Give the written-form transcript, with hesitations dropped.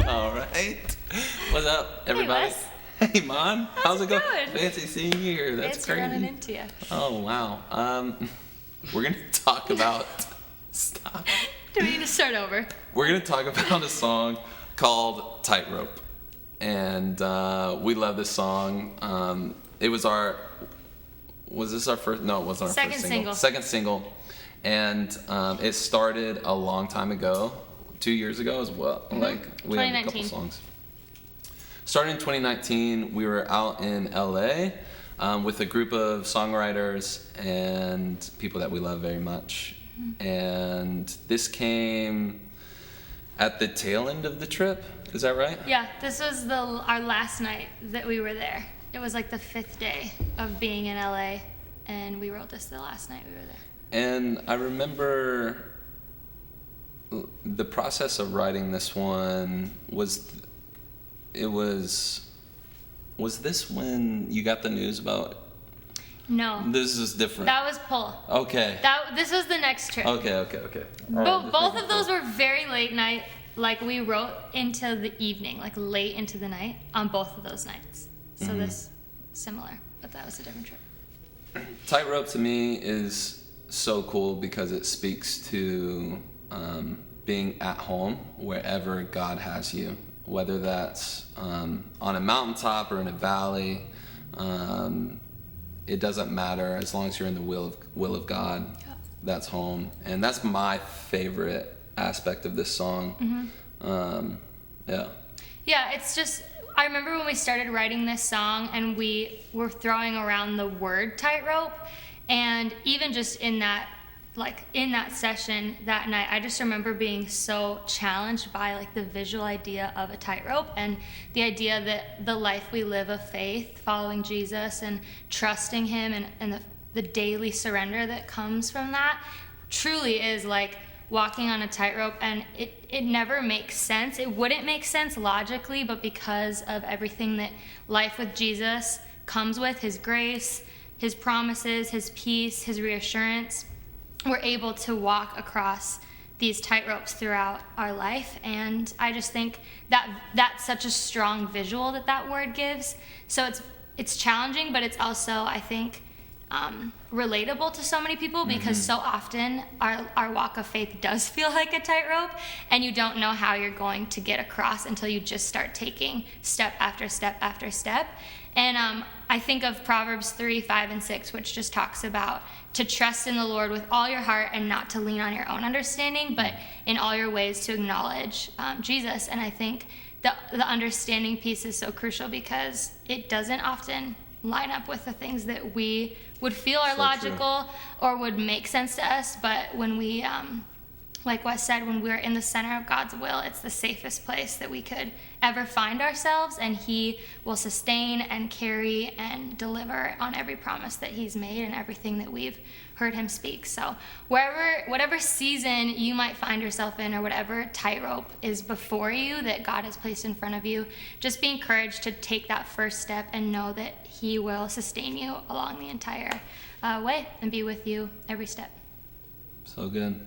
All right. What's up, everybody? Wes. Hey, Mon. How's it going? going? Fancy seeing you here. That's Fancy crazy. running into you. Oh, wow. We're going to talk about... Stop. Do we need to start over? We're going to talk about a song called Tightrope. And we love this song. It was our... Was this our first? No, it wasn't our Second first single. Second single. And it started a long time ago. 2 years ago as well. Mm-hmm. Like, we have a couple songs. Started in 2019, we were out in LA with a group of songwriters and people that we love very much. Mm-hmm. And this came at the tail end of the trip, is that right? Yeah, this was our last night that we were there. It was like the 5th day of being in LA, and we wrote this the last night we were there. And I remember the process of writing this one was this when you got the news about? No. This is different. That was Pull. Okay. This was the next trip. Okay. Both of those were very late night. Like, we wrote into the evening, like late into the night on both of those nights. So this similar, but that was a different trip. Tightrope to me is so cool because it speaks to being at home wherever God has you, whether that's on a mountaintop or in a valley. It doesn't matter as long as you're in the will of God. Yep. That's home, and that's my favorite aspect of this song. Yeah, it's just, I remember when we started writing this song and we were throwing around the word tightrope, and even just in that session that night, I just remember being so challenged by like the visual idea of a tightrope and the idea that the life we live of faith, following Jesus and trusting him and the daily surrender that comes from that truly is like walking on a tightrope, and it never makes sense. It wouldn't make sense logically, but because of everything that life with Jesus comes with, his grace, his promises, his peace, his reassurance, we're able to walk across these tightropes throughout our life. And I just think that that's such a strong visual that word gives. So it's challenging, but it's also, I think, relatable to so many people, because so often our walk of faith does feel like a tightrope, and you don't know how you're going to get across until you just start taking step after step after step. And I think of Proverbs 3, 5, and 6, which just talks about to trust in the Lord with all your heart and not to lean on your own understanding, but in all your ways to acknowledge Jesus. And I think the understanding piece is so crucial because it doesn't often line up with the things that we would feel are logical or would make sense to us. But when we, like Wes said, when we're in the center of God's will, it's the safest place that we could ever find ourselves, and he will sustain and carry and deliver on every promise that he's made and everything that we've heard him speak. So whatever season you might find yourself in, or whatever tightrope is before you that God has placed in front of you, just be encouraged to take that first step and know that he will sustain you along the entire way and be with you every step. So good.